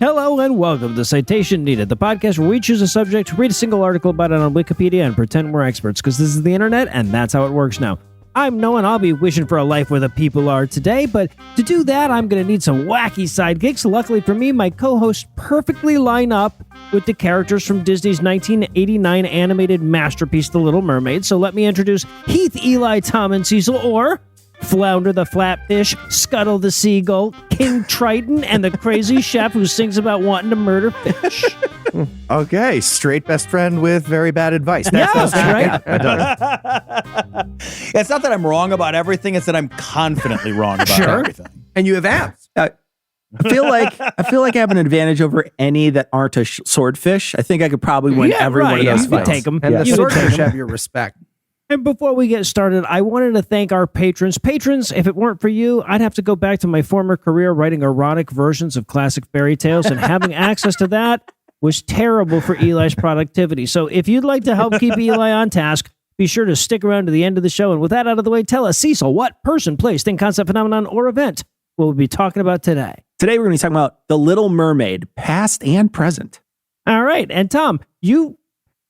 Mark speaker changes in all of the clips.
Speaker 1: Hello and welcome to Citation Needed, the podcast where we choose a subject, read a single article about it on Wikipedia, and pretend we're experts, because this is the internet, and that's how it works now. I'm Noah, and I'll be wishing for a life where the people are today, but to do that, I'm going to need some wacky sidekicks. Luckily for me, my co-hosts perfectly line up with the characters from Disney's 1989 animated masterpiece, The Little Mermaid. So let me introduce Heath, Eli, Tom, and Cecil, or Flounder the Flatfish, Scuttle the Seagull, King Triton, and the crazy chef who sings about wanting to murder fish.
Speaker 2: Okay, straight best friend with very bad advice.
Speaker 1: That's right.
Speaker 3: It's not that I'm wrong about everything, it's that I'm confidently wrong about everything.
Speaker 2: And you have abs.
Speaker 4: I feel like I have an advantage over any that aren't a swordfish. I think I could probably win every one of those
Speaker 1: You could
Speaker 4: fights.
Speaker 1: take them.
Speaker 2: And the
Speaker 1: You could take
Speaker 2: swordfish
Speaker 1: 'em.
Speaker 2: have your respect.
Speaker 1: And before we get started, I wanted to thank our patrons. Patrons, if it weren't for you, I'd have to go back to my former career writing erotic versions of classic fairy tales, and having access to that was terrible for Eli's productivity. So if you'd like to help keep Eli on task, be sure to stick around to the end of the show. And with that out of the way, tell us, Cecil, what person, place, thing, concept, phenomenon, or event will we be talking about today?
Speaker 4: Today we're going to be talking about The Little Mermaid, past and present.
Speaker 1: All right. And Tom, you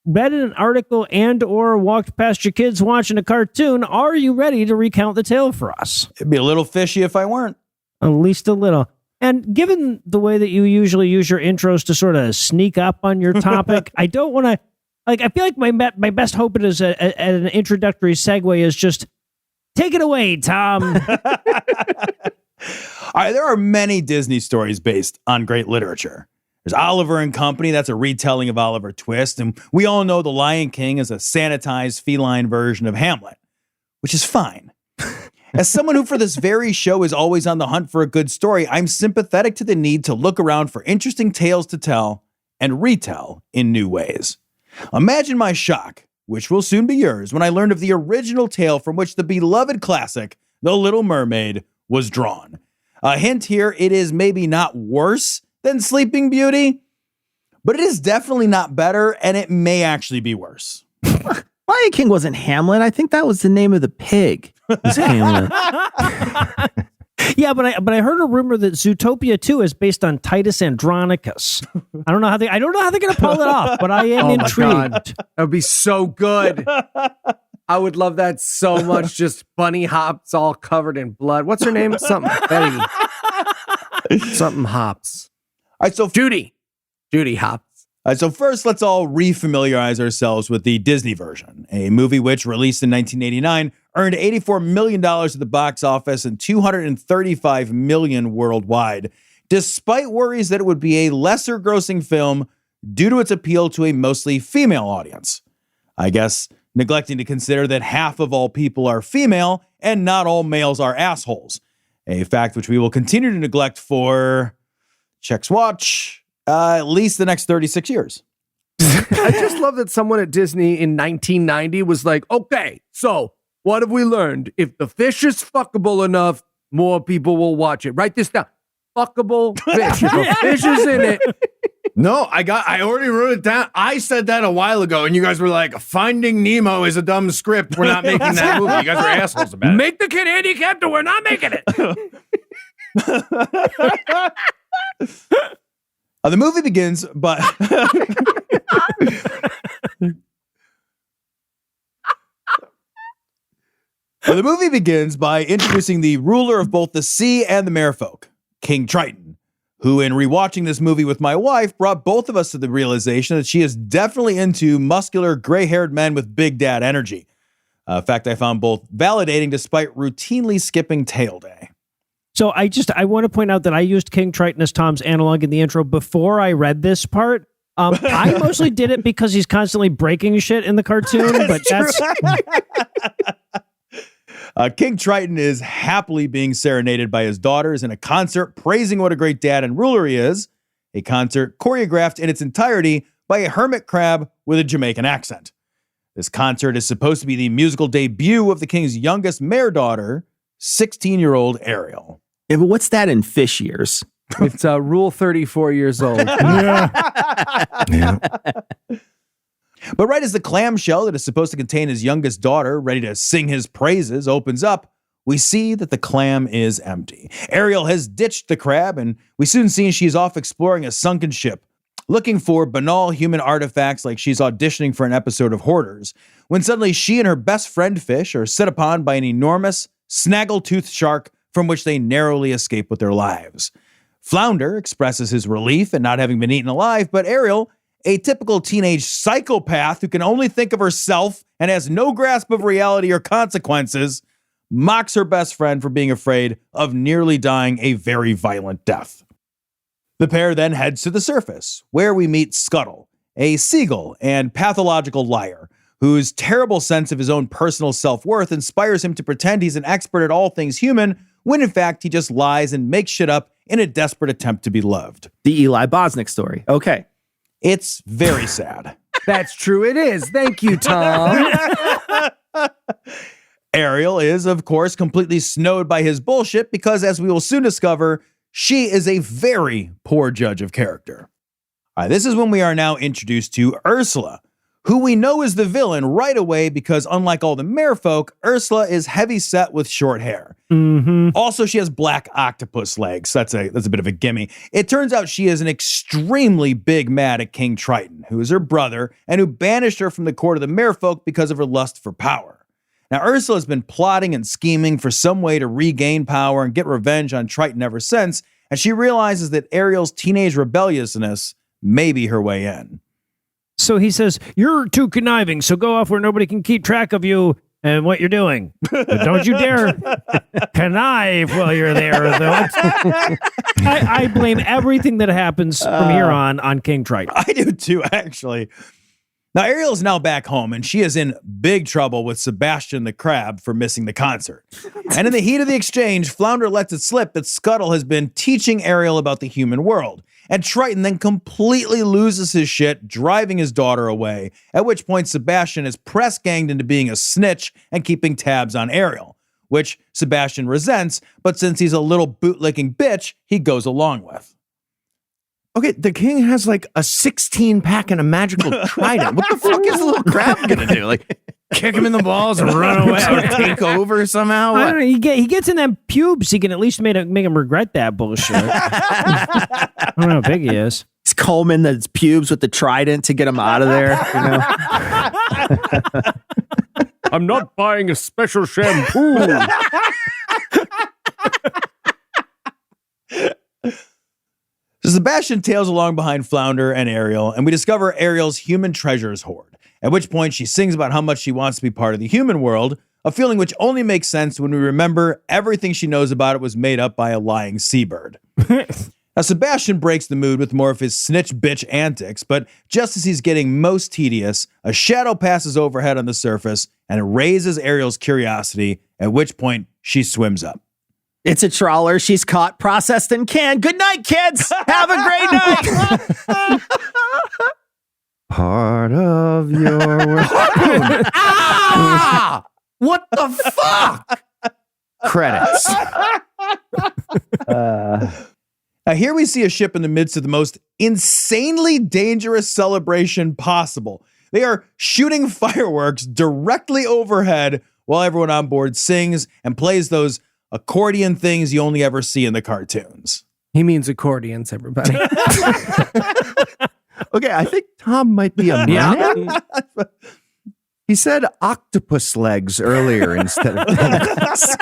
Speaker 1: read an article and or walked past your kids watching a cartoon. Are you ready to recount the tale for us?
Speaker 3: It'd be a little fishy if I weren't.
Speaker 1: At least a little. And given the way that you usually use your intros to sort of sneak up on your topic, I don't want to, I feel like my best hope as an introductory segue is just take it away, Tom.
Speaker 3: All right, there are many Disney stories based on great literature. There's Oliver and Company. That's a retelling of Oliver Twist. And we all know The Lion King is a sanitized feline version of Hamlet, which is fine. As someone who for this very show is always on the hunt for a good story, I'm sympathetic to the need to look around for interesting tales to tell and retell in new ways. Imagine my shock, which will soon be yours, when I learned of the original tale from which the beloved classic, The Little Mermaid, was drawn. A hint here, it is maybe not worse than Sleeping Beauty, but it is definitely not better, and it may actually be worse.
Speaker 4: Lion King wasn't Hamlet. I think that was the name of the pig. Was Hamlet.
Speaker 1: Yeah, but I heard a rumor that Zootopia 2 is based on Titus Andronicus. I don't know how they're going to pull it off, but I am intrigued.
Speaker 2: That would be so good. I would love that so much. Just bunny hops all covered in blood. What's her name? Something Betty. Something Hops.
Speaker 3: All right, so
Speaker 2: Judy Hops.
Speaker 3: All right, so first, let's all refamiliarize ourselves with the Disney version, a movie which, released in 1989, earned $84 million at the box office and $235 million worldwide, despite worries that it would be a lesser-grossing film due to its appeal to a mostly female audience. I guess neglecting to consider that half of all people are female and not all males are assholes, a fact which we will continue to neglect for, checks watch, at least the next 36 years.
Speaker 2: I just love that someone at Disney in 1990 was like, okay, so what have we learned? If the fish is fuckable enough, more people will watch it. Write this down. Fuckable fish. If a fish is in it.
Speaker 5: No, I already wrote it down. I said that a while ago, and you guys were like, Finding Nemo is a dumb script. We're not making that movie. You guys are assholes about it.
Speaker 2: Make the kid handicapped or we're not making it.
Speaker 3: The movie begins by... The movie begins by introducing the ruler of both the sea and the merfolk, King Triton, who, in rewatching this movie with my wife, brought both of us to the realization that she is definitely into muscular, gray-haired men with big dad energy. A fact I found both validating despite routinely skipping tail day.
Speaker 1: So I want to point out that I used King Triton as Tom's analog in the intro before I read this part. I mostly did it because he's constantly breaking shit in the cartoon, but that's...
Speaker 3: King Triton is happily being serenaded by his daughters in a concert praising what a great dad and ruler he is, a concert choreographed in its entirety by a hermit crab with a Jamaican accent. This concert is supposed to be the musical debut of the king's youngest mare daughter, 16-year-old Ariel.
Speaker 4: Yeah, but what's that in fish years?
Speaker 2: It's Rule 34 years old.
Speaker 5: Yeah.
Speaker 3: But right as the clamshell that is supposed to contain his youngest daughter, ready to sing his praises, opens up, we see that the clam is empty. Ariel has ditched the crab, and we soon see she's off exploring a sunken ship, looking for banal human artifacts like she's auditioning for an episode of Hoarders, when suddenly she and her best friend fish are set upon by an enormous, snaggle-toothed shark from which they narrowly escape with their lives. Flounder expresses his relief at not having been eaten alive, but Ariel, a typical teenage psychopath who can only think of herself and has no grasp of reality or consequences, mocks her best friend for being afraid of nearly dying a very violent death. The pair then heads to the surface, where we meet Scuttle, a seagull and pathological liar, whose terrible sense of his own personal self-worth inspires him to pretend he's an expert at all things human, when in fact he just lies and makes shit up in a desperate attempt to be loved.
Speaker 4: The Eli Bosnick story. Okay.
Speaker 3: It's very sad.
Speaker 2: That's true, it is. Thank you, Tom.
Speaker 3: Ariel is, of course, completely snowed by his bullshit because, as we will soon discover, she is a very poor judge of character. All right, this is when we are now introduced to Ursula, who we know is the villain right away because, unlike all the merfolk, Ursula is heavy-set with short hair.
Speaker 1: Mm-hmm.
Speaker 3: Also, she has black octopus legs. That's a bit of a gimme. It turns out she is an extremely big mad at King Triton, who is her brother and who banished her from the court of the merfolk because of her lust for power. Now, Ursula has been plotting and scheming for some way to regain power and get revenge on Triton ever since, and she realizes that Ariel's teenage rebelliousness may be her way in.
Speaker 1: So he says, "You're too conniving, so go off where nobody can keep track of you and what you're doing. But don't you dare connive while you're there, though." I blame everything that happens from here on King Triton.
Speaker 3: I do too, actually. Now, Ariel is now back home, and she is in big trouble with Sebastian the Crab for missing the concert. And in the heat of the exchange, Flounder lets it slip that Scuttle has been teaching Ariel about the human world. And Triton then completely loses his shit, driving his daughter away, at which point Sebastian is press-ganged into being a snitch and keeping tabs on Ariel, which Sebastian resents, but since he's a little bootlicking bitch, he goes along with.
Speaker 5: Okay, the king has like a 16-pack and a magical trident. What the fuck is the little crab gonna do? Like, kick him in the balls and run away or take over somehow?
Speaker 1: I
Speaker 5: What?
Speaker 1: don't know. He gets in them pubes. He can at least make him regret that bullshit. I don't know how big he is.
Speaker 4: He's combing his pubes with the trident to get him out of there. You know?
Speaker 2: I'm not buying a special shampoo.
Speaker 3: So Sebastian tails along behind Flounder and Ariel, and we discover Ariel's human treasures hoard, at which point she sings about how much she wants to be part of the human world, a feeling which only makes sense when we remember everything she knows about it was made up by a lying seabird. Now, Sebastian breaks the mood with more of his snitch bitch antics, but just as he's getting most tedious, a shadow passes overhead on the surface and it raises Ariel's curiosity, at which point she swims up.
Speaker 4: It's a trawler. She's caught, processed, and canned. Good night, kids. Have a great night.
Speaker 5: Part of your ah! What the fuck? Credits.
Speaker 3: Now, here we see a ship in the midst of the most insanely dangerous celebration possible. They are shooting fireworks directly overhead while everyone on board sings and plays those accordion things you only ever see in the cartoons.
Speaker 2: He means accordions, everybody.
Speaker 5: Okay, I think Tom might be a man. He said octopus legs earlier instead of tentacles.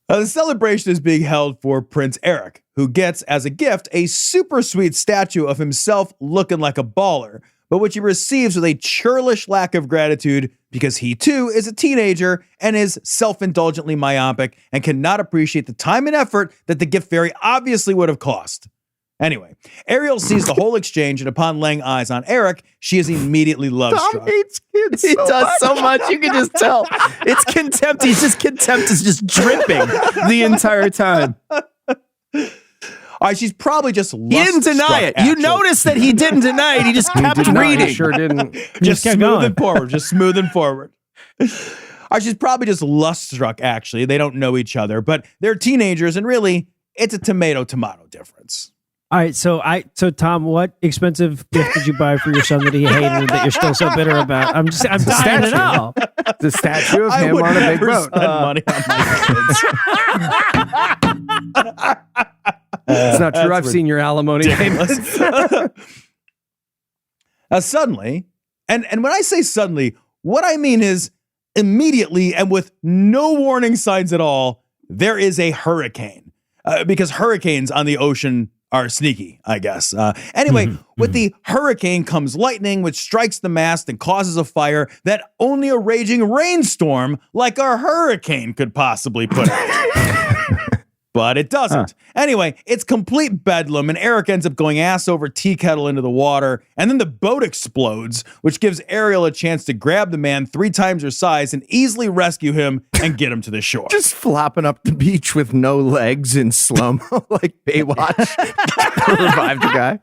Speaker 3: The celebration is being held for Prince Eric, who gets, as a gift, a super sweet statue of himself looking like a baller, but which he receives with a churlish lack of gratitude because he, too, is a teenager and is self-indulgently myopic and cannot appreciate the time and effort that the gift very obviously would have cost. Anyway, Ariel sees the whole exchange, and upon laying eyes on Eric, she is immediately love-struck.
Speaker 5: Tom hates kids.
Speaker 4: He
Speaker 5: so
Speaker 4: does
Speaker 5: much.
Speaker 4: so much. You can just tell. It's contempt. Contempt is just dripping the entire time.
Speaker 3: All right, she's probably just
Speaker 4: He didn't deny it. You noticed that he didn't deny it. He just kept
Speaker 2: Did not,
Speaker 4: reading.
Speaker 2: he sure didn't.
Speaker 3: Just
Speaker 1: kept
Speaker 3: smoothing
Speaker 1: going.
Speaker 3: forward. Just smoothing forward. All right, she's probably just lust-struck, actually. They don't know each other, but they're teenagers, and really, it's a tomato-tomato difference.
Speaker 1: All right, so Tom, what expensive gift did you buy for your son that he hated and that you're still so bitter about? I'm dying to know.
Speaker 2: The statue of
Speaker 3: I
Speaker 2: him
Speaker 3: would
Speaker 2: on a big
Speaker 3: never
Speaker 2: boat.
Speaker 3: spend money on my kids.
Speaker 2: It's not true. I've
Speaker 3: That's
Speaker 2: seen your alimony payments.
Speaker 3: Suddenly, and when I say suddenly, what I mean is immediately and with no warning signs at all, there is a hurricane. Because hurricanes on the ocean are sneaky, I guess. Anyway, with the hurricane comes lightning, which strikes the mast and causes a fire that only a raging rainstorm like a hurricane could possibly put out. But it doesn't. Anyway, it's complete bedlam, and Eric ends up going ass over tea kettle into the water, and then the boat explodes, which gives Ariel a chance to grab the man 3 times her size and easily rescue him and get him to the shore.
Speaker 5: Just flopping up the beach with no legs in slow-mo like Baywatch to revive the guy.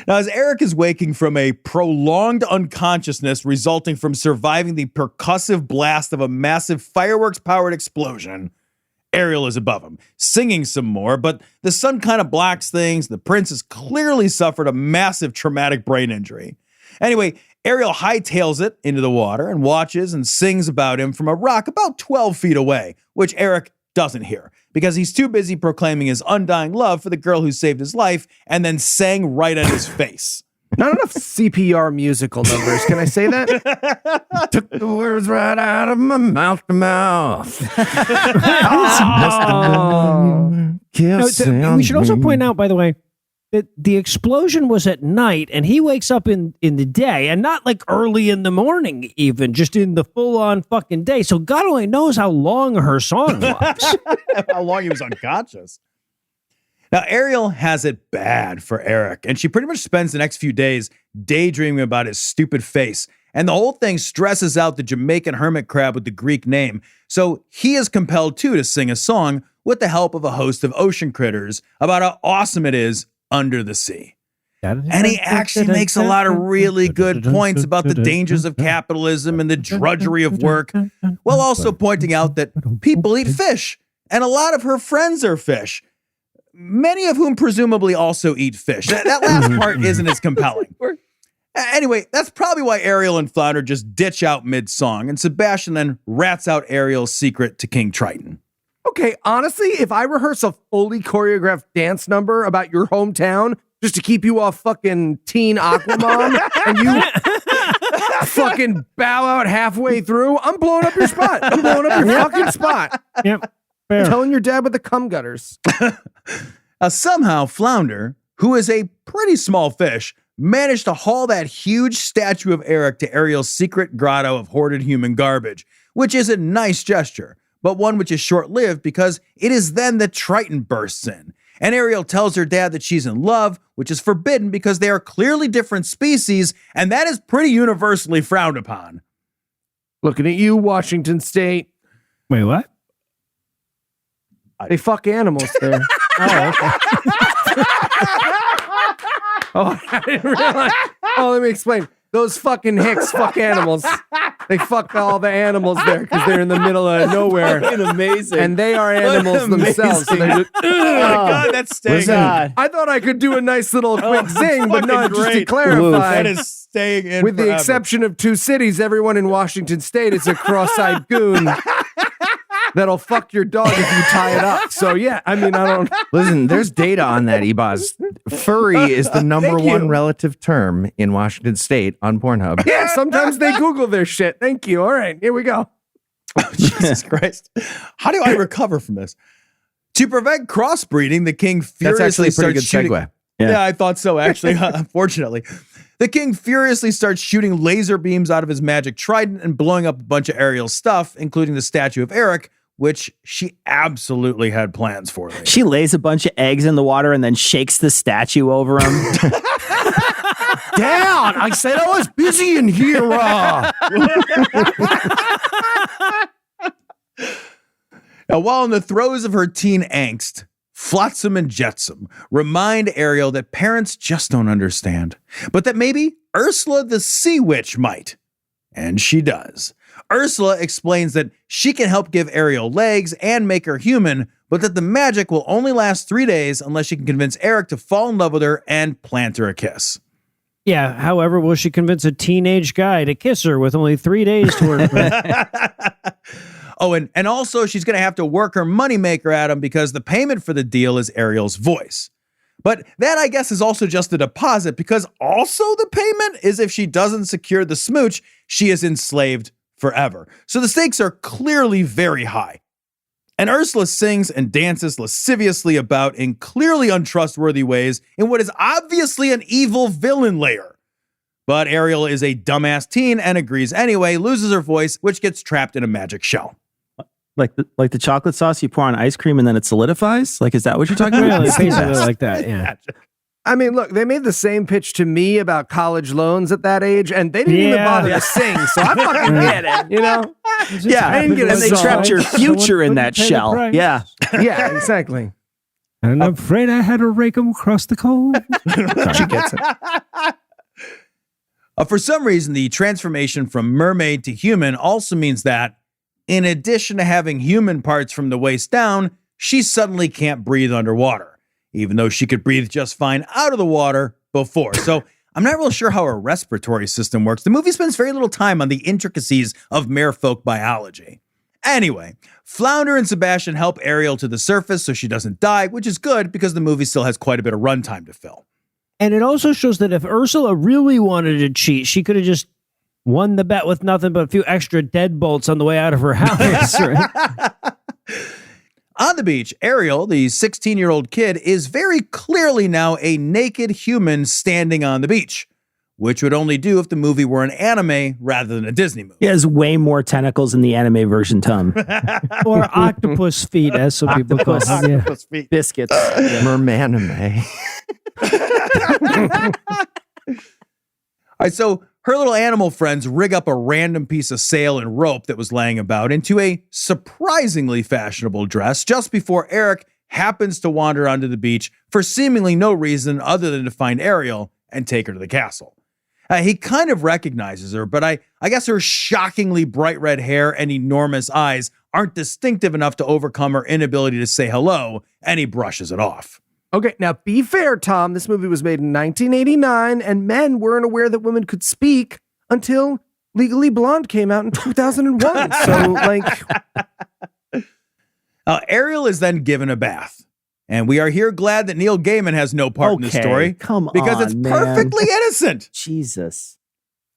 Speaker 3: Now, as Eric is waking from a prolonged unconsciousness resulting from surviving the percussive blast of a massive fireworks-powered explosion, Ariel is above him, singing some more, but the sun kind of blocks things. The prince has clearly suffered a massive traumatic brain injury. Anyway, Ariel hightails it into the water and watches and sings about him from a rock about 12 feet away, which Eric doesn't hear because he's too busy proclaiming his undying love for the girl who saved his life and then sang right at his face.
Speaker 2: Not enough CPR musical numbers. Can I say that?
Speaker 5: Took the words right out of my mouth to mouth.
Speaker 1: We should also point out, by the way, that the explosion was at night and he wakes up in the day and not like early in the morning, even just in the full on fucking day. So God only knows how long her song was.
Speaker 3: How long he was unconscious. Now, Ariel has it bad for Eric, and she pretty much spends the next few days daydreaming about his stupid face. And the whole thing stresses out the Jamaican hermit crab with the Greek name. So he is compelled, too, to sing a song with the help of a host of ocean critters about how awesome it is under the sea. And he actually makes a lot of really good points about the dangers of capitalism and the drudgery of work, while also pointing out that people eat fish, and a lot of her friends are fish, many of whom presumably also eat fish. That last part isn't as compelling. Anyway, that's probably why Ariel and Flounder just ditch out mid-song, and Sebastian then rats out Ariel's secret to King Triton.
Speaker 2: Okay, honestly, if I rehearse a fully choreographed dance number about your hometown just to keep you off fucking teen Aquamom and you fucking bow out halfway through, I'm blowing up your spot. I'm blowing up your fucking spot.
Speaker 1: Yep. Fair.
Speaker 2: Telling your dad with the cum gutters.
Speaker 3: Somehow, Flounder, who is a pretty small fish, managed to haul that huge statue of Eric to Ariel's secret grotto of hoarded human garbage, which is a nice gesture, but one which is short-lived because it is then that Triton bursts in. And Ariel tells her dad that she's in love, which is forbidden because they are clearly different species, and that is pretty universally frowned upon.
Speaker 2: Looking at you, Washington State.
Speaker 1: Wait, what?
Speaker 2: They fuck animals there.
Speaker 1: Oh, okay.
Speaker 2: Oh, I didn't realize. Oh, let me explain. Those fucking hicks fuck animals. They fuck all the animals there because they're in the middle of nowhere.
Speaker 5: Amazing.
Speaker 2: And they are animals themselves. So they're just,
Speaker 3: Oh my God, that's staying in.
Speaker 2: I thought I could do a nice little quick zing, but no,
Speaker 3: fucking
Speaker 2: just to
Speaker 3: great.
Speaker 2: clarify.
Speaker 3: That is staying in
Speaker 2: With the
Speaker 3: forever.
Speaker 2: exception of 2 cities, everyone in Washington State is a cross-eyed goon that'll fuck your dog if you tie it up. So yeah, I mean, I don't.
Speaker 5: Listen, there's data on that, Ebaz. Furry is the number
Speaker 2: Thank you.
Speaker 5: one relative term in Washington State on Pornhub.
Speaker 2: Yeah, sometimes they Google their shit. Thank you. All right, here we go.
Speaker 3: Oh, Jesus Christ. How do I recover from this? To prevent crossbreeding, the king
Speaker 5: That's
Speaker 3: furiously
Speaker 5: actually a pretty
Speaker 3: starts
Speaker 5: good
Speaker 3: shooting.
Speaker 5: segue.
Speaker 3: Yeah, I thought so, actually, unfortunately. The king furiously starts shooting laser beams out of his magic trident and blowing up a bunch of Ariel's stuff, including the statue of Eric, which she absolutely had plans for. Later.
Speaker 4: She lays a bunch of eggs in the water and then shakes the statue over him.
Speaker 5: Down! I said I was busy in here.
Speaker 3: Now, while in the throes of her teen angst, Flotsam and Jetsam remind Ariel that parents just don't understand, but that maybe Ursula the Sea Witch might. And she does. Ursula explains that she can help give Ariel legs and make her human, but that the magic will only last 3 days unless she can convince Eric to fall in love with her and plant her a kiss.
Speaker 1: Yeah, however, will she convince a teenage guy to kiss her with only 3 days to work with?
Speaker 3: Oh, and also she's going to have to work her moneymaker at him because the payment for the deal is Ariel's voice. But that, I guess, is also just a deposit because also the payment is if she doesn't secure the smooch, she is enslaved forever. So the stakes are clearly very high. And Ursula sings and dances lasciviously about in clearly untrustworthy ways in what is obviously an evil villain lair. But Ariel is a dumbass teen and agrees anyway, loses her voice, which gets trapped in a magic shell.
Speaker 4: Like the chocolate sauce you pour on ice cream and then it solidifies? Like, is that what you're talking about?
Speaker 1: Really, basically like that, yeah.
Speaker 2: I mean, look, they made the same pitch to me about college loans at that age, and they didn't even bother to sing, so I fucking get it, you know?
Speaker 4: Yeah,
Speaker 2: I didn't get
Speaker 4: and they trapped your future in that shell. Yeah.
Speaker 2: Yeah, exactly.
Speaker 1: And I'm afraid I had to rake him across the coal.
Speaker 2: She gets it.
Speaker 3: For some reason, the transformation from mermaid to human also means that, in addition to having human parts from the waist down, she suddenly can't breathe underwater, even though she could breathe just fine out of the water before. So I'm not real sure how her respiratory system works. The movie spends very little time on the intricacies of merfolk biology. Anyway, Flounder and Sebastian help Ariel to the surface so she doesn't die, which is good because the movie still has quite a bit of runtime to fill.
Speaker 1: And it also shows that if Ursula really wanted to cheat, she could have just won the bet with nothing but a few extra deadbolts on the way out of her house. Right?
Speaker 3: On the beach, Ariel, the 16-year-old kid, is very clearly now a naked human standing on the beach, which would only do if the movie were an anime rather than a Disney movie.
Speaker 4: He has way more tentacles in the anime version, Tom.
Speaker 1: Or octopus feet, as some people call them. Yeah.
Speaker 3: feet.
Speaker 4: Biscuits.
Speaker 5: Mermanime.
Speaker 3: All right, so her little animal friends rig up a random piece of sail and rope that was laying about into a surprisingly fashionable dress just before Eric happens to wander onto the beach for seemingly no reason other than to find Ariel and take her to the castle. He kind of recognizes her, but I guess her shockingly bright red hair and enormous eyes aren't distinctive enough to overcome her inability to say hello, and he brushes it off.
Speaker 2: Okay, now be fair, Tom. This movie was made in 1989, and men weren't aware that women could speak until Legally Blonde came out in 2001. So, like...
Speaker 3: Ariel is then given a bath. And we are here glad that Neil Gaiman has no part in the story.
Speaker 4: Come
Speaker 3: because
Speaker 4: on,
Speaker 3: it's
Speaker 4: man.
Speaker 3: perfectly innocent.
Speaker 4: Jesus.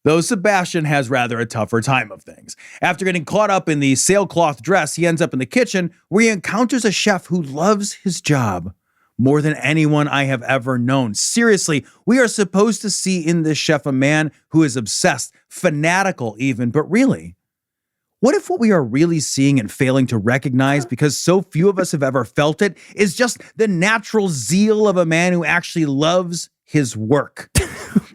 Speaker 3: Though Sebastian has rather a tougher time of things. After getting caught up in the sailcloth dress, he ends up in the kitchen where he encounters a chef who loves his job more than anyone I have ever known. Seriously, we are supposed to see in this chef a man who is obsessed, fanatical even, but really, what if what we are really seeing and failing to recognize, because so few of us have ever felt it, is just the natural zeal of a man who actually loves his work?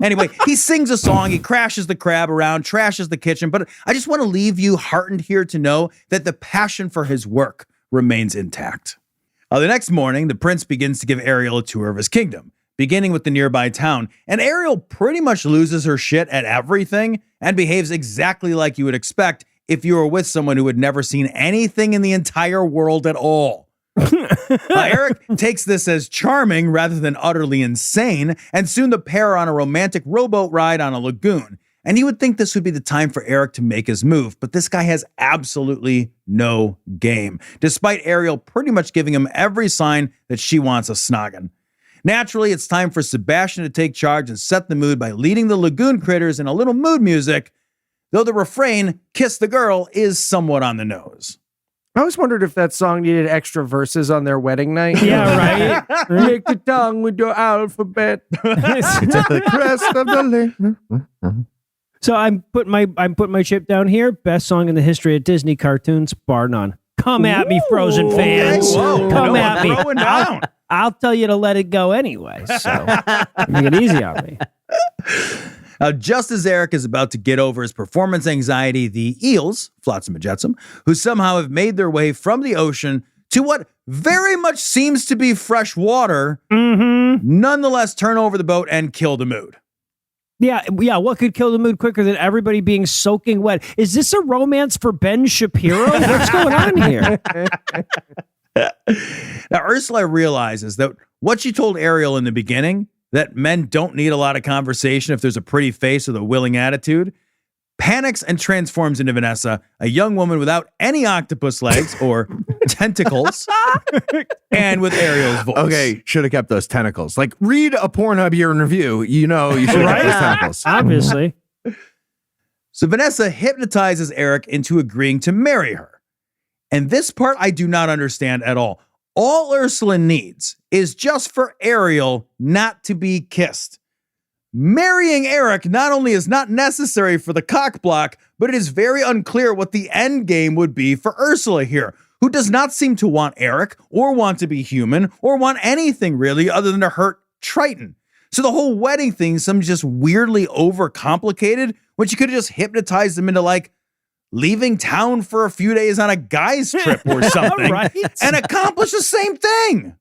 Speaker 3: Anyway, he sings a song, he crashes the crab around, trashes the kitchen, but I just want to leave you heartened here to know that the passion for his work remains intact. The next morning, the prince begins to give Ariel a tour of his kingdom, beginning with the nearby town, and Ariel pretty much loses her shit at everything and behaves exactly like you would expect if you were with someone who had never seen anything in the entire world at all. Eric takes this as charming rather than utterly insane, and soon the pair are on a romantic rowboat ride on a lagoon. And you would think this would be the time for Eric to make his move, but this guy has absolutely no game, despite Ariel pretty much giving him every sign that she wants a snoggin'. Naturally, it's time for Sebastian to take charge and set the mood by leading the lagoon critters in a little mood music, though the refrain, "Kiss the Girl," is somewhat on the nose.
Speaker 2: I always wondered if that song needed extra verses on their wedding night.
Speaker 1: Yeah, right.
Speaker 2: Lick the tongue with your alphabet. The crest of the lake.
Speaker 1: So I'm putting my chip down here. Best song in the history of Disney cartoons, bar none. Come at me, Frozen fans.
Speaker 3: Whoa,
Speaker 1: Come
Speaker 3: no,
Speaker 1: at me.
Speaker 3: throwing down.
Speaker 1: I'll tell you to let it go anyway. So make it easy on me.
Speaker 3: Just as Eric is about to get over his performance anxiety, the eels, Flotsam and Jetsam, who somehow have made their way from the ocean to what very much seems to be fresh water, nonetheless turn over the boat and kill the mood.
Speaker 1: Yeah. What could kill the mood quicker than everybody being soaking wet? Is this a romance for Ben Shapiro? What's going on here?
Speaker 3: Now, Ursula realizes that what she told Ariel in the beginning, that men don't need a lot of conversation if there's a pretty face with a willing attitude, panics and transforms into Vanessa, a young woman without any octopus legs or tentacles, and with Ariel's voice.
Speaker 5: Okay, should have kept those tentacles. Like, read a Pornhub year in review. You know you should have kept those tentacles.
Speaker 1: Obviously.
Speaker 3: So Vanessa hypnotizes Eric into agreeing to marry her. And this part I do not understand at all. All Ursula needs is just for Ariel not to be kissed. Marrying Eric not only is not necessary for the cock block, but it is very unclear what the end game would be for Ursula here, who does not seem to want Eric or want to be human or want anything really other than to hurt Triton. So the whole wedding thing seems just weirdly overcomplicated when she could have just hypnotized them into like leaving town for a few days on a guy's trip or something
Speaker 1: Right.
Speaker 3: and accomplish the same thing.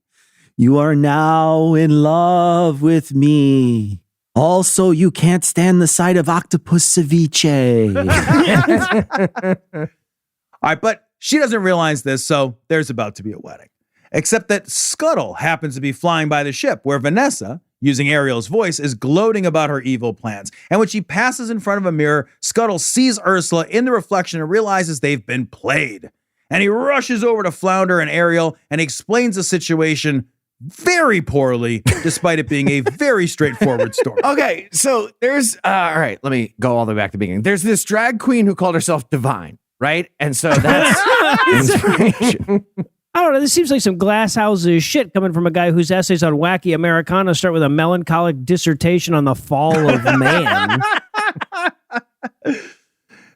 Speaker 4: You are now in love with me. Also, you can't stand the sight of octopus ceviche.
Speaker 3: All right, but she doesn't realize this, so there's about to be a wedding. Except that Scuttle happens to be flying by the ship where Vanessa, using Ariel's voice, is gloating about her evil plans. And when she passes in front of a mirror, Scuttle sees Ursula in the reflection and realizes they've been played. And he rushes over to Flounder and Ariel and explains the situation very poorly, despite it being a very straightforward story.
Speaker 5: Okay, so there's, all right, let me go all the way back to the beginning. There's this drag queen who called herself Divine, right? And so that's inspiration.
Speaker 1: I don't know. This seems like some glass houses shit coming from a guy whose essays on wacky Americana start with a melancholic dissertation on the fall of man.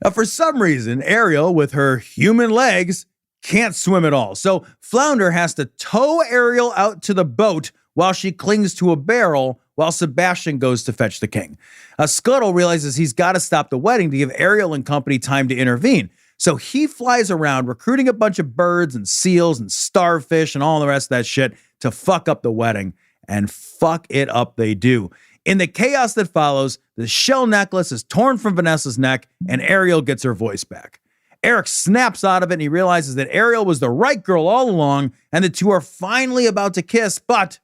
Speaker 3: Now, for some reason, Ariel, with her human legs, can't swim at all. So Flounder has to tow Ariel out to the boat while she clings to a barrel while Sebastian goes to fetch the king. Scuttle realizes he's got to stop the wedding to give Ariel and company time to intervene. So he flies around recruiting a bunch of birds and seals and starfish and all the rest of that shit to fuck up the wedding. And fuck it up they do. In the chaos that follows, the shell necklace is torn from Vanessa's neck and Ariel gets her voice back. Eric snaps out of it and he realizes that Ariel was the right girl all along and the two are finally about to kiss, but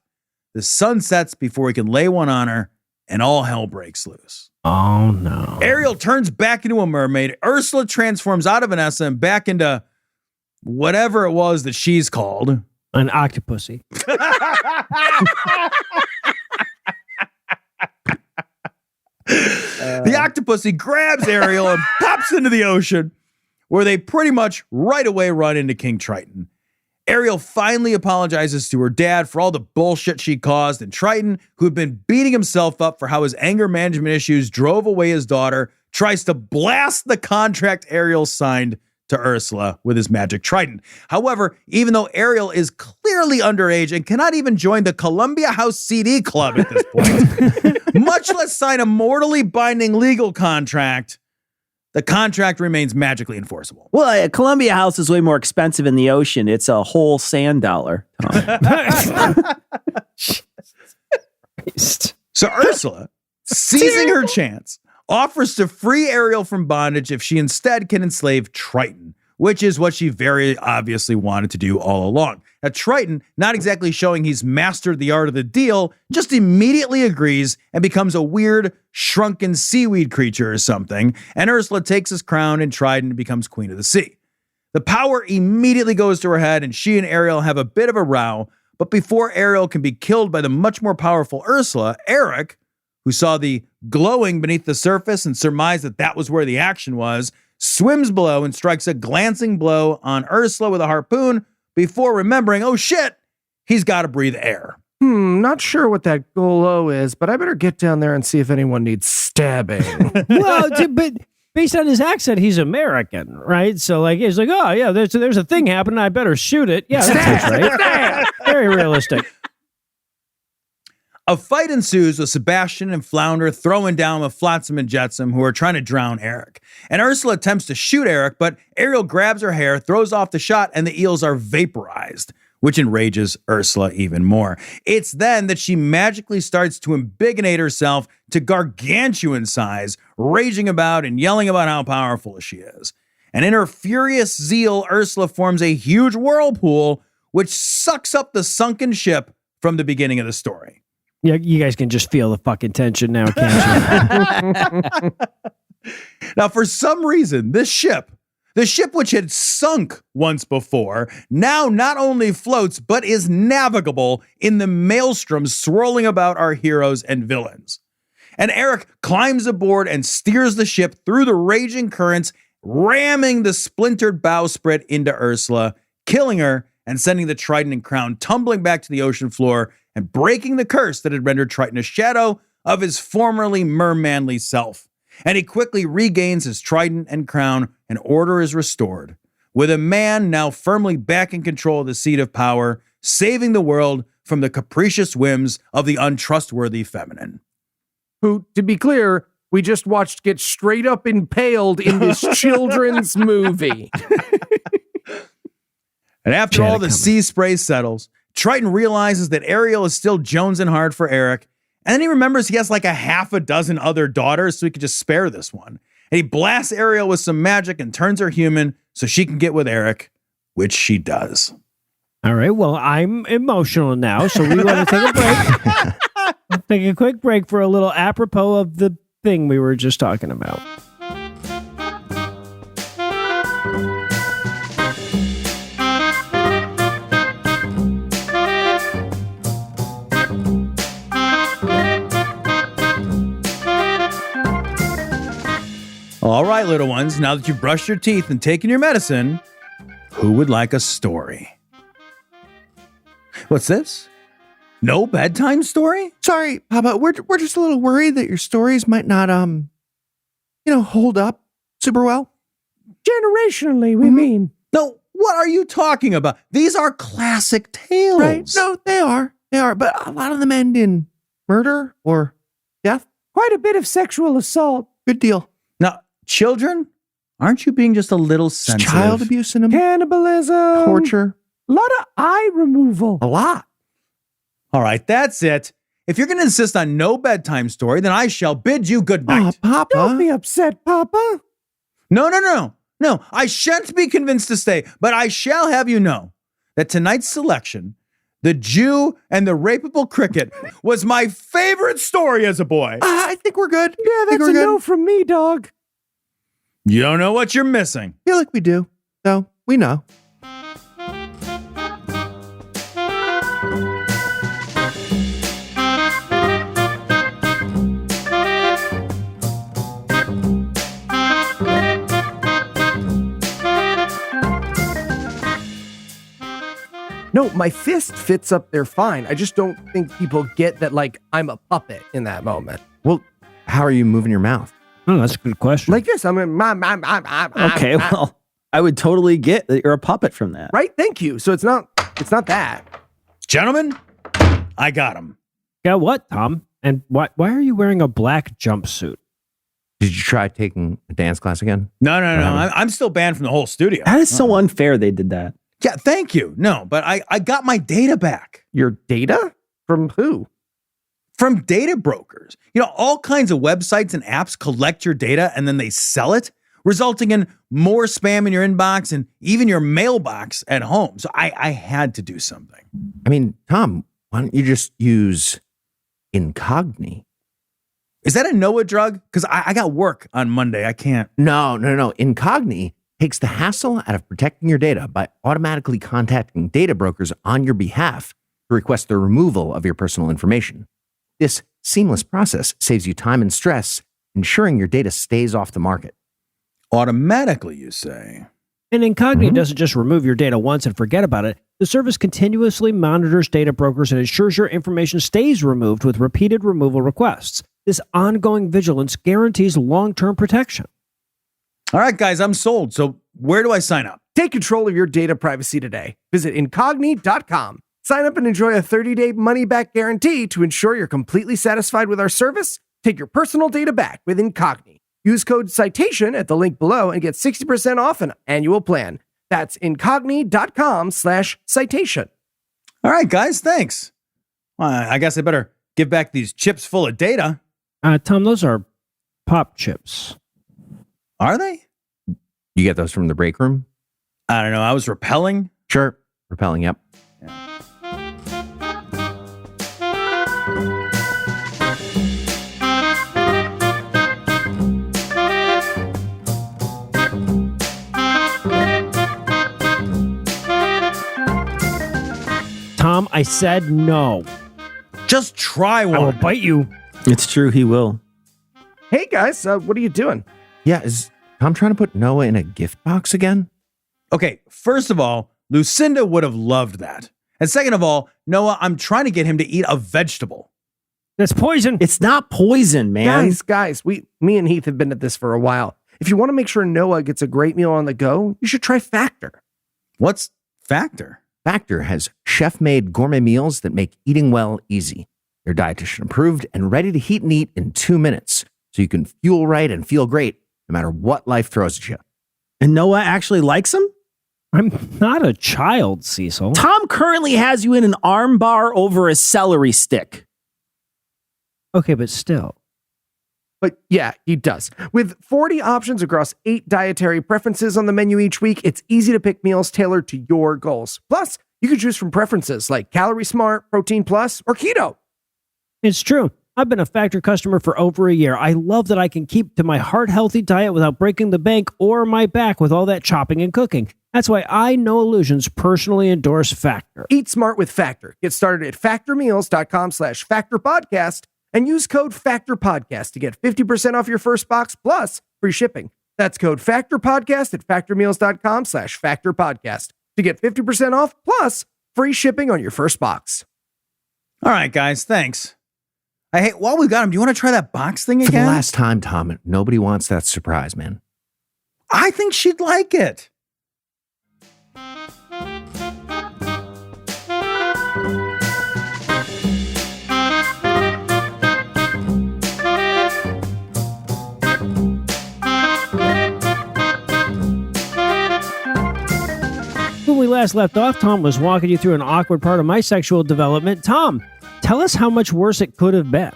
Speaker 3: the sun sets before he can lay one on her and all hell breaks loose.
Speaker 1: Oh, no.
Speaker 3: Ariel turns back into a mermaid. Ursula transforms out of Vanessa and back into whatever it was that she's called.
Speaker 1: An octopusy.
Speaker 3: The octopusy grabs Ariel and pops into the ocean, where they pretty much right away run into King Triton. Ariel finally apologizes to her dad for all the bullshit she caused, and Triton, who had been beating himself up for how his anger management issues drove away his daughter, tries to blast the contract Ariel signed to Ursula with his magic trident. However, even though Ariel is clearly underage and cannot even join the Columbia House CD Club at this point, much less sign a mortally binding legal contract, the contract remains magically enforceable.
Speaker 4: Well, Columbia House is way more expensive in the ocean. It's a whole sand dollar.
Speaker 3: So Ursula, seizing her chance, offers to free Ariel from bondage if she instead can enslave Triton, which is what she very obviously wanted to do all along. Now, Triton, not exactly showing he's mastered the art of the deal, just immediately agrees and becomes a weird, shrunken seaweed creature or something, and Ursula takes his crown and trident and becomes queen of the sea. The power immediately goes to her head, and she and Ariel have a bit of a row, but before Ariel can be killed by the much more powerful Ursula, Eric, who saw the glowing beneath the surface and surmised that that was where the action was, swims below and strikes a glancing blow on Ursula with a harpoon before remembering, oh shit, he's got to breathe air.
Speaker 2: Not sure what that Golo is, but I better get down there and see if anyone needs stabbing.
Speaker 1: Well, but based on his accent, he's American, right? So like, he's like, oh yeah, there's a thing happening. I better shoot it. Yeah, that's right. Very realistic.
Speaker 3: A fight ensues with Sebastian and Flounder throwing down with Flotsam and Jetsam, who are trying to drown Eric. And Ursula attempts to shoot Eric, but Ariel grabs her hair, throws off the shot, and the eels are vaporized, which enrages Ursula even more. It's then that she magically starts to embiggenate herself to gargantuan size, raging about and yelling about how powerful she is. And in her furious zeal, Ursula forms a huge whirlpool, which sucks up the sunken ship from the beginning of the story.
Speaker 1: Yeah, you guys can just feel the fucking tension now, can't you?
Speaker 3: Now, for some reason, this ship, the ship which had sunk once before, now not only floats, but is navigable in the maelstrom swirling about our heroes and villains. And Eric climbs aboard and steers the ship through the raging currents, ramming the splintered bowsprit into Ursula, killing her and sending the trident and crown tumbling back to the ocean floor and breaking the curse that had rendered Triton a shadow of his formerly mermanly self. And he quickly regains his trident and crown, and order is restored, with a man now firmly back in control of the seat of power, saving the world from the capricious whims of the untrustworthy feminine.
Speaker 2: Who, to be clear, we just watched get straight up impaled in this children's movie.
Speaker 3: And after all the sea spray settles, Triton realizes that Ariel is still jonesing hard for Eric, and then he remembers he has like a half a dozen other daughters, so he could just spare this one. And he blasts Ariel with some magic and turns her human so she can get with Eric, which she does.
Speaker 1: All right, well, I'm emotional now, so we want to take a break. Let's take a quick break for a little apropos of the thing we were just talking about.
Speaker 3: All right, little ones, now that you've brushed your teeth and taken your medicine, who would like a story? What's this? No bedtime story?
Speaker 5: Sorry, Papa, we're just a little worried that your stories might not, hold up super well.
Speaker 2: Generationally, we mean.
Speaker 3: No, what are you talking about? These are classic tales.
Speaker 5: Right? No, they are. They are, but a lot of them end in murder or death.
Speaker 2: Quite a bit of sexual assault.
Speaker 5: Good deal.
Speaker 3: Now, children, aren't you being just a little sensitive?
Speaker 5: Child abuse in them.
Speaker 2: Cannibalism.
Speaker 5: Torture.
Speaker 2: A lot of eye removal.
Speaker 5: A lot.
Speaker 3: All right, that's it. If you're going to insist on no bedtime story, then I shall bid you good
Speaker 5: Oh,
Speaker 3: night.
Speaker 5: Papa.
Speaker 2: Don't be upset, Papa.
Speaker 3: No, I shan't be convinced to stay, but I shall have you know that tonight's selection, The Jew and the Rapeable Cricket, was my favorite story as a boy.
Speaker 5: I think we're good.
Speaker 2: Yeah, that's a no from me, dog.
Speaker 3: You don't know what you're missing.
Speaker 5: I feel like we do. So, we know.
Speaker 2: No, my fist fits up there fine. I just don't think people get that, like, I'm a puppet in that moment.
Speaker 5: Well, how are you moving your mouth?
Speaker 1: Oh, that's a good question.
Speaker 2: Like this. I'm
Speaker 4: Okay, well, I would totally get that you're a puppet from that.
Speaker 2: right. Thank you. So it's not that.
Speaker 3: Gentlemen, I got him.
Speaker 1: Yeah, what, Tom? And why are you wearing a black jumpsuit?
Speaker 5: Did you try taking a dance class again?
Speaker 3: No. I'm still banned from the whole studio.
Speaker 4: That is so unfair they did that.
Speaker 3: Yeah, thank you. No, but I got my data back.
Speaker 2: Your data from who?
Speaker 3: From data brokers. You know, all kinds of websites and apps collect your data and then they sell it, resulting in more spam in your inbox and even your mailbox at home. So I had to do something.
Speaker 5: I mean, Tom, why don't you just use Incogni?
Speaker 3: Is that a NOAA drug? Because I got work on Monday. I can't.
Speaker 5: No. Incogni takes the hassle out of protecting your data by automatically contacting data brokers on your behalf to request the removal of your personal information. This seamless process saves you time and stress, ensuring your data stays off the market.
Speaker 3: Automatically, you say?
Speaker 1: And Incogni doesn't just remove your data once and forget about it. The service continuously monitors data brokers and ensures your information stays removed with repeated removal requests. This ongoing vigilance guarantees long-term protection.
Speaker 3: All right, guys, I'm sold. So where do I sign up?
Speaker 2: Take control of your data privacy today. Visit Incogni.com. Sign up and enjoy a 30-day money-back guarantee to ensure you're completely satisfied with our service. Take your personal data back with Incogni. Use code CITATION at the link below and get 60% off an annual plan. That's Incogni.com/citation.
Speaker 3: All right, guys, thanks. Well, I guess I better give back these chips full of data.
Speaker 1: Tom, those are pop chips.
Speaker 3: Are they?
Speaker 5: You get those from the break room?
Speaker 3: I don't know. I was repelling.
Speaker 5: Sure. repelling, yep.
Speaker 1: Tom, I said no.
Speaker 3: Just try
Speaker 1: I will
Speaker 3: one.
Speaker 1: bite you.
Speaker 4: It's true, he will.
Speaker 2: Hey guys, what are you doing?
Speaker 5: Yeah, is Tom trying to put Noah in a gift box again?
Speaker 3: Okay, first of all, Lucinda would have loved that. And second of all, Noah, I'm trying to get him to eat a vegetable.
Speaker 1: That's poison.
Speaker 4: It's not poison, man.
Speaker 2: Guys, me and Heath have been at this for a while. If you want to make sure Noah gets a great meal on the go, you should try Factor.
Speaker 3: What's Factor?
Speaker 5: Factor has chef-made gourmet meals that make eating well easy. They're dietitian approved and ready to heat and eat in 2 minutes, so you can fuel right and feel great no matter what life throws at you.
Speaker 4: And Noah actually likes him?
Speaker 1: I'm not a child, Cecil.
Speaker 4: Tom currently has you in an arm bar over a celery stick.
Speaker 1: Okay, but still.
Speaker 2: But yeah, he does. With 40 options across 8 dietary preferences on the menu each week, it's easy to pick meals tailored to your goals. Plus, you can choose from preferences like Calorie Smart, Protein Plus, or Keto.
Speaker 1: It's true. I've been a Factor customer for over a year. I love that I can keep to my heart-healthy diet without breaking the bank or my back with all that chopping and cooking. That's why I, No Illusions, personally endorse Factor.
Speaker 2: Eat smart with Factor. Get started at factormeals.com/factorpodcast and use code FACTORPODCAST to get 50% off your first box plus free shipping. That's code FACTORPODCAST at factormeals.com/factorpodcast to get 50% off plus free shipping on your first box.
Speaker 3: All right, guys, thanks. Hey, while we got him, do you want to try that box thing
Speaker 5: For the
Speaker 3: again?
Speaker 5: last time, Tom, nobody wants that surprise, man.
Speaker 3: I think she'd like it.
Speaker 1: When we last left off, Tom was walking you through an awkward part of my sexual development. Tom, tell us how much worse it could have been.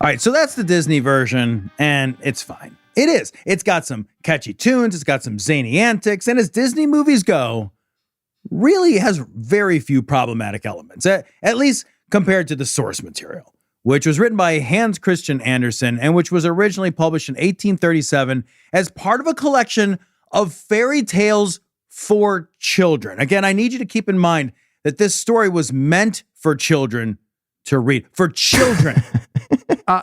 Speaker 3: All right, so that's the Disney version, and it's fine. It is. It's got some catchy tunes, it's got some zany antics, and as Disney movies go, really has very few problematic elements, at least compared to the source material, which was written by Hans Christian Andersen and which was originally published in 1837 as part of a collection of fairy tales for children. Again, I need you to keep in mind that this story was meant for children to read. For children.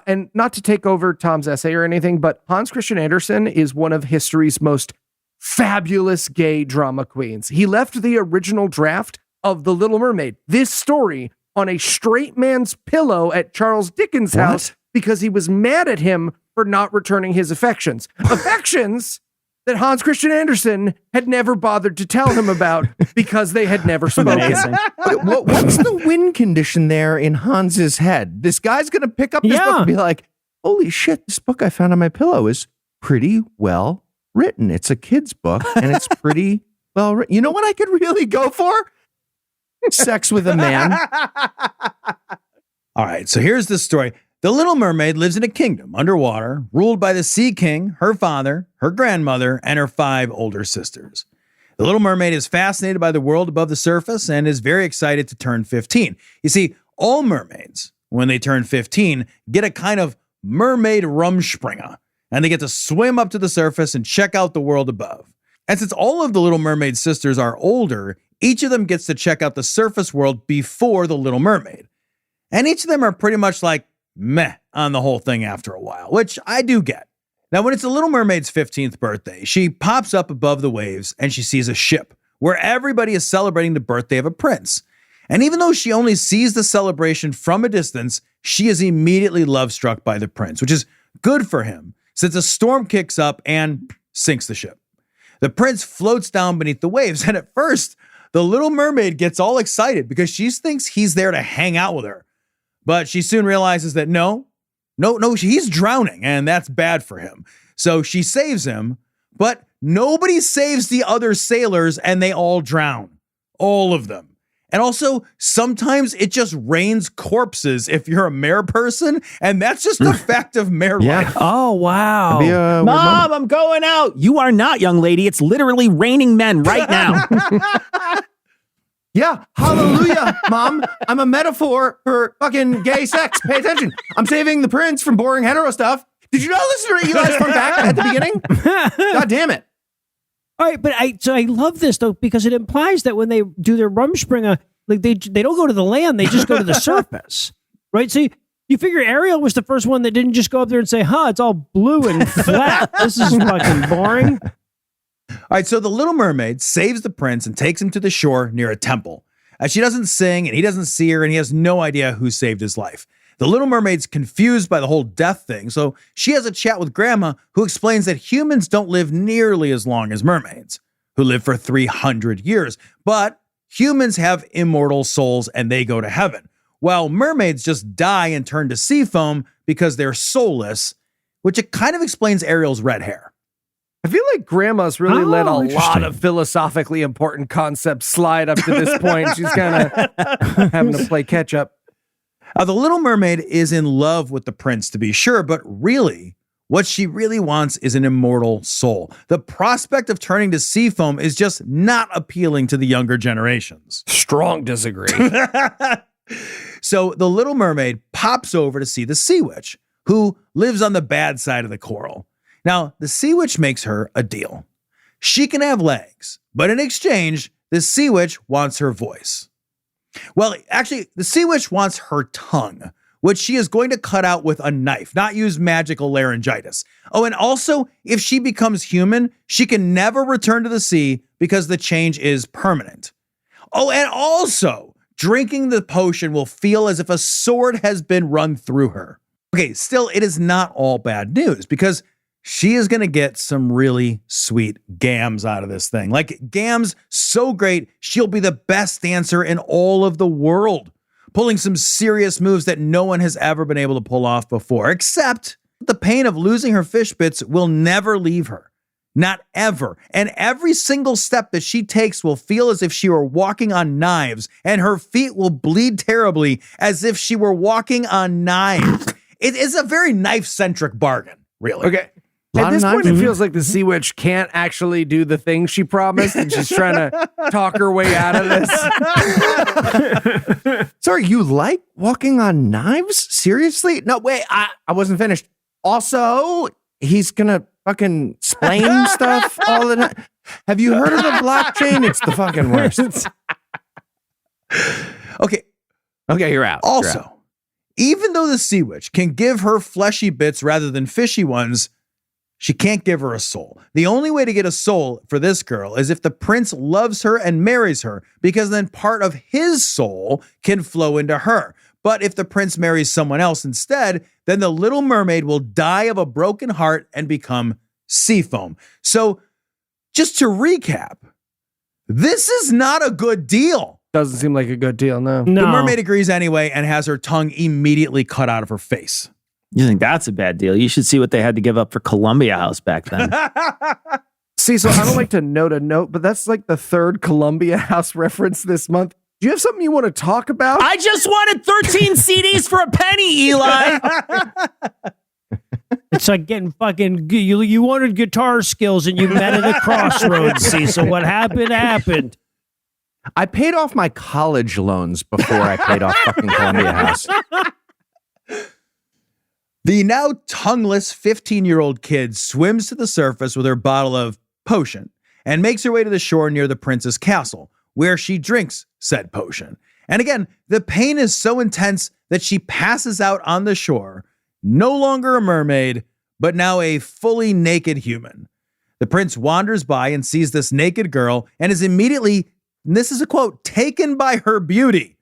Speaker 2: And not to take over Tom's essay or anything, but Hans Christian Andersen is one of history's most fabulous gay drama queens. He left the original draft of The Little Mermaid, this story, on a straight man's pillow at Charles Dickens' house because he was mad at him for not returning his affections. Affections that Hans Christian Andersen had never bothered to tell him about because they had never spoken.
Speaker 4: Amazing.
Speaker 5: What's the win condition there in Hans's head? This guy's going to pick up this book and be like, holy shit, this book I found on my pillow is pretty well written. It's a kid's book and it's pretty well written. You know what I could really go for? Sex with a man.
Speaker 3: All right, so here's the story. The Little Mermaid lives in a kingdom underwater, ruled by the Sea King, her father, her grandmother, and her 5 older sisters. The Little Mermaid is fascinated by the world above the surface and is very excited to turn 15. You see, all mermaids, when they turn 15, get a kind of mermaid Rumspringa, and they get to swim up to the surface and check out the world above. And since all of the Little Mermaid sisters are older, each of them gets to check out the surface world before the Little Mermaid. And each of them are pretty much like, meh on the whole thing after a while, which I do get. Now, when it's the Little Mermaid's 15th birthday, she pops up above the waves and she sees a ship where everybody is celebrating the birthday of a prince. And even though she only sees the celebration from a distance, she is immediately love-struck by the prince, which is good for him since a storm kicks up and sinks the ship. The prince floats down beneath the waves, and at first, the Little Mermaid gets all excited because she thinks he's there to hang out with her. But she soon realizes that no, he's drowning, and that's bad for him. So she saves him, but nobody saves the other sailors, and they all drown. All of them. And also, sometimes it just rains corpses if you're a mare person, and that's just a fact of mare life.
Speaker 1: Oh, wow.
Speaker 4: Mom, I'm going out. You are not, young lady. It's literally raining men right now.
Speaker 5: Yeah, hallelujah, Mom. I'm a metaphor for fucking gay sex. Pay attention. I'm saving the prince from boring hetero stuff. Did you not listen to Eli's fun fact at the beginning? God damn it.
Speaker 1: All right, but I love this though because it implies that when they do their Rumspringa, like they don't go to the land, they just go to the surface, right? So you figure Ariel was the first one that didn't just go up there and say, it's all blue and flat. This is fucking boring.
Speaker 3: All right, so the Little Mermaid saves the prince and takes him to the shore near a temple. As she doesn't sing and he doesn't see her and he has no idea who saved his life. The Little Mermaid's confused by the whole death thing, so she has a chat with Grandma, who explains that humans don't live nearly as long as mermaids, who live for 300 years, but humans have immortal souls and they go to heaven, while mermaids just die and turn to sea foam because they're soulless, which it kind of explains Ariel's red hair.
Speaker 2: I feel like Grandma's really let a lot
Speaker 1: interesting.
Speaker 2: of philosophically important concepts slide up to this point. She's kind of having to play catch up.
Speaker 3: The Little Mermaid is in love with the prince, to be sure, but really, what she really wants is an immortal soul. The prospect of turning to sea foam is just not appealing to the younger generations.
Speaker 2: Strong disagree.
Speaker 3: So the Little Mermaid pops over to see the Sea Witch, who lives on the bad side of the coral. Now, the Sea Witch makes her a deal. She can have legs, but in exchange, the Sea Witch wants her voice. Well, actually, the Sea Witch wants her tongue, which she is going to cut out with a knife, not use magical laryngitis. Oh, and also, if she becomes human, she can never return to the sea because the change is permanent. Oh, and also, drinking the potion will feel as if a sword has been run through her. Okay, still, it is not all bad news because she is going to get some really sweet gams out of this thing. Like gams so great, she'll be the best dancer in all of the world, pulling some serious moves that no one has ever been able to pull off before, except the pain of losing her fish bits will never leave her. Not ever. And every single step that she takes will feel as if she were walking on knives, and her feet will bleed terribly as if she were walking on knives. It is a very knife-centric bargain, really.
Speaker 2: Okay. At this point, it feels like the Sea Witch can't actually do the thing she promised, and she's trying to talk her way out of this.
Speaker 5: Sorry, you like walking on knives? Seriously? No, wait, I wasn't finished. Also, he's gonna fucking explain stuff all the time. Have you heard of the blockchain? It's the fucking worst.
Speaker 3: Okay,
Speaker 5: you're out.
Speaker 3: also,
Speaker 5: You're out.
Speaker 3: even though the Sea Witch can give her fleshy bits rather than fishy ones, she can't give her a soul. The only way to get a soul for this girl is if the prince loves her and marries her, because then part of his soul can flow into her. But if the prince marries someone else instead, then the Little Mermaid will die of a broken heart and become sea foam. So just to recap, this is not a good deal.
Speaker 2: Doesn't seem like a good deal, no.
Speaker 1: No.
Speaker 3: The mermaid agrees anyway and has her tongue immediately cut out of her face.
Speaker 4: You think that's a bad deal? You should see what they had to give up for Columbia House back then.
Speaker 2: See, so I don't like to note a note, but that's like the third Columbia House reference this month. Do you have something you want to talk about?
Speaker 4: I just wanted 13 CDs for a penny, Eli.
Speaker 1: It's like getting fucking, you wanted guitar skills and you met at a crossroads, see? So what happened.
Speaker 5: I paid off my college loans before I paid off fucking Columbia House.
Speaker 3: The now tongueless 15-year-old kid swims to the surface with her bottle of potion and makes her way to the shore near the prince's castle, where she drinks said potion. And again, the pain is so intense that she passes out on the shore, no longer a mermaid, but now a fully naked human. The prince wanders by and sees this naked girl and is immediately, and this is a quote, taken by her beauty,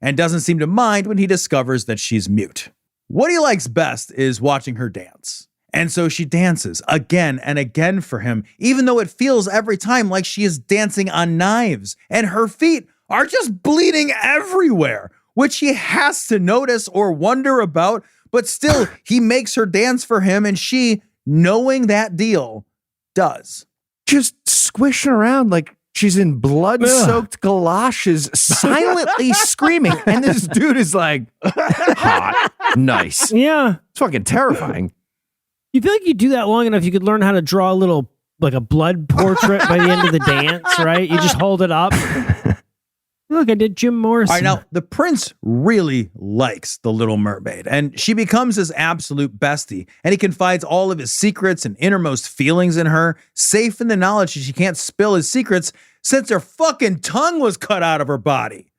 Speaker 3: and doesn't seem to mind when he discovers that she's mute. What he likes best is watching her dance. And so she dances again and again for him, even though it feels every time like she is dancing on knives, and her feet are just bleeding everywhere, which he has to notice or wonder about, but still he makes her dance for him, and she, knowing that deal, does.
Speaker 5: Just squishing around like she's in blood-soaked galoshes, silently screaming. And this dude is like, hot, nice.
Speaker 1: Yeah.
Speaker 5: It's fucking terrifying.
Speaker 1: You feel like you do that long enough, you could learn how to draw a little, like a blood portrait by the end of the dance, right? You just hold it up. Look, I did Jim Morrison.
Speaker 3: All right, now, the prince really likes the Little Mermaid, and she becomes his absolute bestie, and he confides all of his secrets and innermost feelings in her, safe in the knowledge that she can't spill his secrets since her fucking tongue was cut out of her body.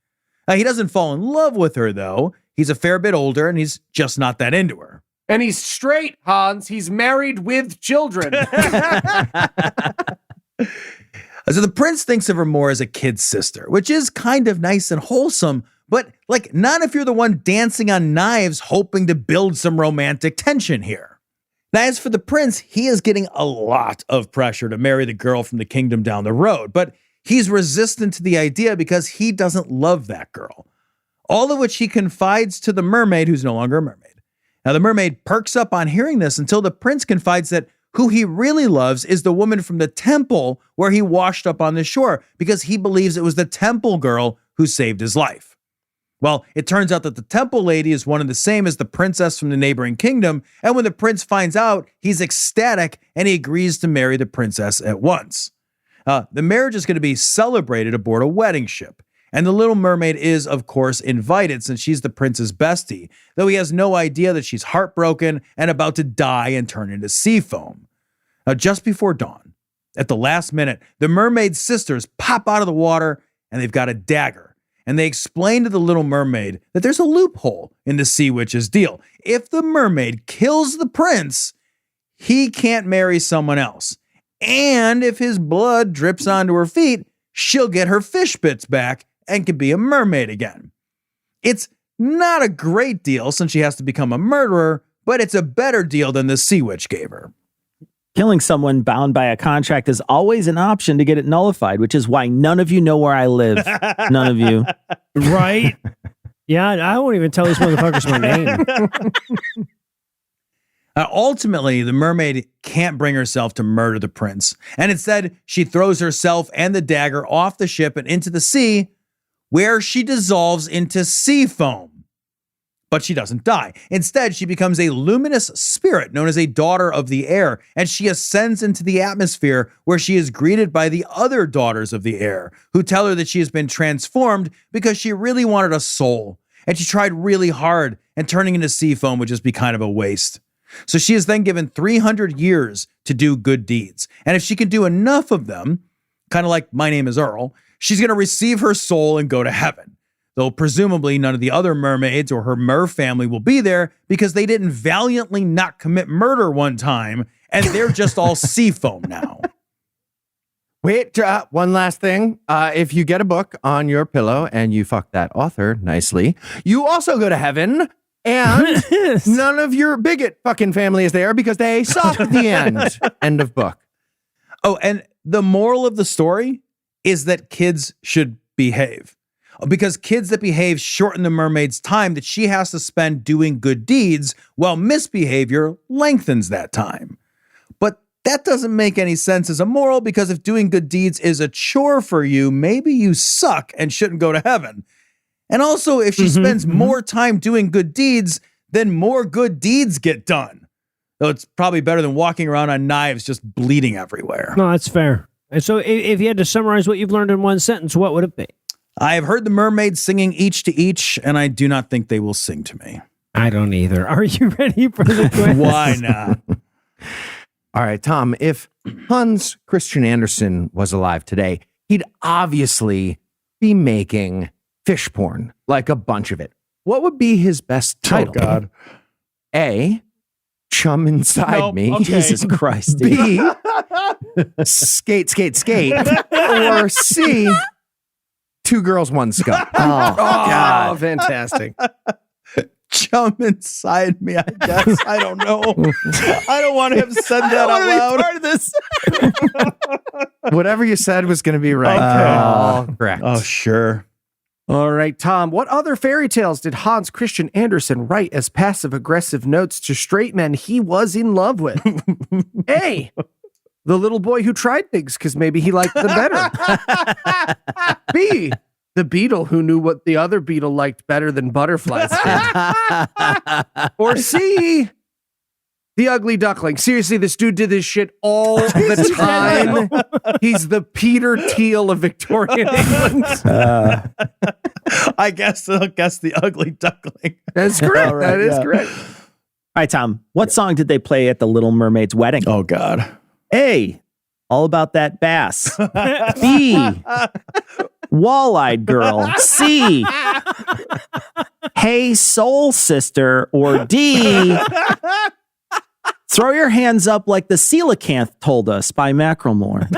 Speaker 3: He doesn't fall in love with her, though. He's a fair bit older, and he's just not that into her.
Speaker 2: And he's straight, Hans. He's married with children.
Speaker 3: So the prince thinks of her more as a kid sister, which is kind of nice and wholesome, but like not if you're the one dancing on knives hoping to build some romantic tension here. Now, as for the prince, he is getting a lot of pressure to marry the girl from the kingdom down the road, but he's resistant to the idea because he doesn't love that girl. All of which he confides to the mermaid, who's no longer a mermaid. Now, the mermaid perks up on hearing this until the prince confides that who he really loves is the woman from the temple where he washed up on the shore because he believes it was the temple girl who saved his life. Well, it turns out that the temple lady is one and the same as the princess from the neighboring kingdom, and when the prince finds out, he's ecstatic and he agrees to marry the princess at once. The marriage is going to be celebrated aboard a wedding ship, and the Little Mermaid is, of course, invited since she's the prince's bestie, though he has no idea that she's heartbroken and about to die and turn into sea foam. Now, just before dawn, at the last minute, the mermaid's sisters pop out of the water and they've got a dagger. And they explain to the Little Mermaid that there's a loophole in the Sea Witch's deal. If the mermaid kills the prince, he can't marry someone else. And if his blood drips onto her feet, she'll get her fish bits back and can be a mermaid again. It's not a great deal since she has to become a murderer, but it's a better deal than the Sea Witch gave her.
Speaker 4: Killing someone bound by a contract is always an option to get it nullified, which is why none of you know where I live. None of you.
Speaker 1: Right? Yeah, I won't even tell these motherfuckers my name.
Speaker 3: Ultimately, the mermaid can't bring herself to murder the prince, and instead she throws herself and the dagger off the ship and into the sea, where she dissolves into sea foam. But she doesn't die. Instead, she becomes a luminous spirit known as a daughter of the air, and she ascends into the atmosphere where she is greeted by the other daughters of the air, who tell her that she has been transformed because she really wanted a soul, and she tried really hard, and turning into sea foam would just be kind of a waste. So she is then given 300 years to do good deeds, and if she can do enough of them, kind of like My Name is Earl, she's going to receive her soul and go to heaven. Though presumably none of the other mermaids or her mer family will be there because they didn't valiantly not commit murder one time, and they're just all sea foam now.
Speaker 5: Wait, one last thing. If you get a book on your pillow and you fuck that author nicely, you also go to heaven, and none of your bigot fucking family is there because they suck at the end. End of book.
Speaker 3: Oh, and the moral of the story is that kids should behave. Because kids that behave shorten the mermaid's time that she has to spend doing good deeds, while misbehavior lengthens that time. But that doesn't make any sense as a moral, because if doing good deeds is a chore for you, maybe you suck and shouldn't go to heaven. And also, if she spends more time doing good deeds, then more good deeds get done. Though it's probably better than walking around on knives just bleeding everywhere.
Speaker 1: No, that's fair. And so if you had to summarize what you've learned in one sentence, what would it be?
Speaker 3: I have heard the mermaids singing each to each, and I do not think they will sing to me.
Speaker 1: I don't either. Are you ready for the quiz?
Speaker 3: Why not?
Speaker 5: All right, Tom, if Hans Christian Andersen was alive today, he'd obviously be making fish porn, like a bunch of it. What would be his best title?
Speaker 3: Oh, God.
Speaker 5: A, Chum Inside Me.
Speaker 3: Okay.
Speaker 4: Jesus Christ.
Speaker 5: B, Skate, Skate, Skate. Or C, Two Girls, One Scum.
Speaker 4: Oh,
Speaker 2: God, fantastic.
Speaker 3: Chum inside me, I guess. I don't know. I don't want to have said that out loud.
Speaker 4: part of this.
Speaker 5: Whatever you said was going to be right.
Speaker 3: Okay.
Speaker 5: Correct.
Speaker 3: Oh, sure.
Speaker 2: All right, Tom, what other fairy tales did Hans Christian Andersen write as passive-aggressive notes to straight men he was in love with? A, the little boy who tried things because maybe he liked them better. B, the beetle who knew what the other beetle liked better than butterflies did. Or C, The Ugly Duckling. Seriously, this dude did this shit all the time. He's the Peter Thiel of Victorian England.
Speaker 3: I guess the Ugly Duckling.
Speaker 2: That's correct.
Speaker 4: All right,
Speaker 2: that is
Speaker 4: yeah.
Speaker 2: correct.
Speaker 4: All right, Tom, what song did they play at the Little Mermaid's wedding?
Speaker 3: Oh God.
Speaker 4: A, All About That Bass. B, Wall-Eyed Girl. C, Hey Soul Sister. Or D, Throw Your Hands Up Like the Coelacanth Told Us by Macklemore.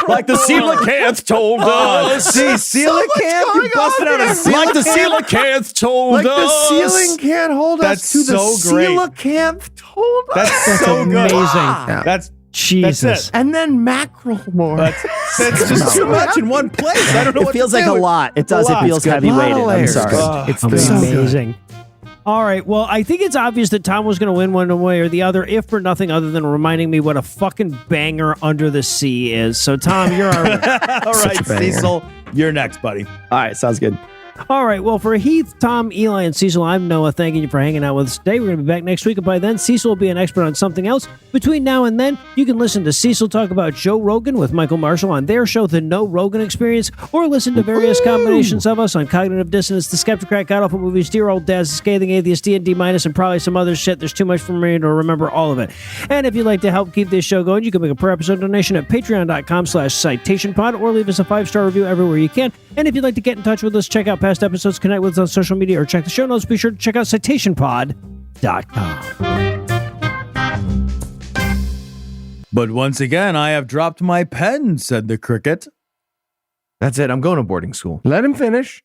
Speaker 5: Like the coelacanth told us.
Speaker 3: See, coelacanth? You busted out a coelacanth?
Speaker 5: Like the coelacanth told
Speaker 2: Like the
Speaker 5: us.
Speaker 2: ceiling can't hold
Speaker 3: That's
Speaker 2: us to the
Speaker 3: so great.
Speaker 2: coelacanth told us.
Speaker 3: That's so good.
Speaker 1: amazing.
Speaker 2: Yeah.
Speaker 3: That's
Speaker 1: Jesus.
Speaker 2: And then Macklemore.
Speaker 3: that's just too much in one place. I don't know
Speaker 4: It
Speaker 3: what
Speaker 4: feels
Speaker 3: to
Speaker 4: like
Speaker 3: do.
Speaker 4: a lot. It does. It feels
Speaker 2: Lot of
Speaker 4: heavy-weighted. I'm
Speaker 2: layers.
Speaker 4: sorry.
Speaker 2: It's so
Speaker 1: Amazing. All right. Well, I think it's obvious that Tom was going to win one way or the other, if for nothing other than reminding me what a fucking banger Under the Sea is. So, Tom, you're our
Speaker 3: All right, Cecil, you're next, buddy.
Speaker 4: All right, sounds good.
Speaker 1: All right. Well, for Heath, Tom, Eli, and Cecil, I'm Noah. Thanking you for hanging out with us today. We're going to be back next week. And by then, Cecil will be an expert on something else. Between now and then, you can listen to Cecil talk about Joe Rogan with Michael Marshall on their show, The No Rogan Experience, or listen to various combinations of us on Cognitive Dissonance, The Skeptocrat, God Awful Movies, Dear Old Dads, The Scathing Atheist, D&D Minus, and probably some other shit. There's too much for me to remember all of it. And if you'd like to help keep this show going, you can make a per-episode donation at patreon.com/citationpod or leave us a 5-star review everywhere you can. And if you'd like to get in touch with us, check out past episodes, connect with us on social media, or check the show notes, be sure to check out citationpod.com.
Speaker 3: But once again, I have dropped my pen, said the cricket.
Speaker 5: That's it. I'm going to boarding school.
Speaker 2: Let him finish.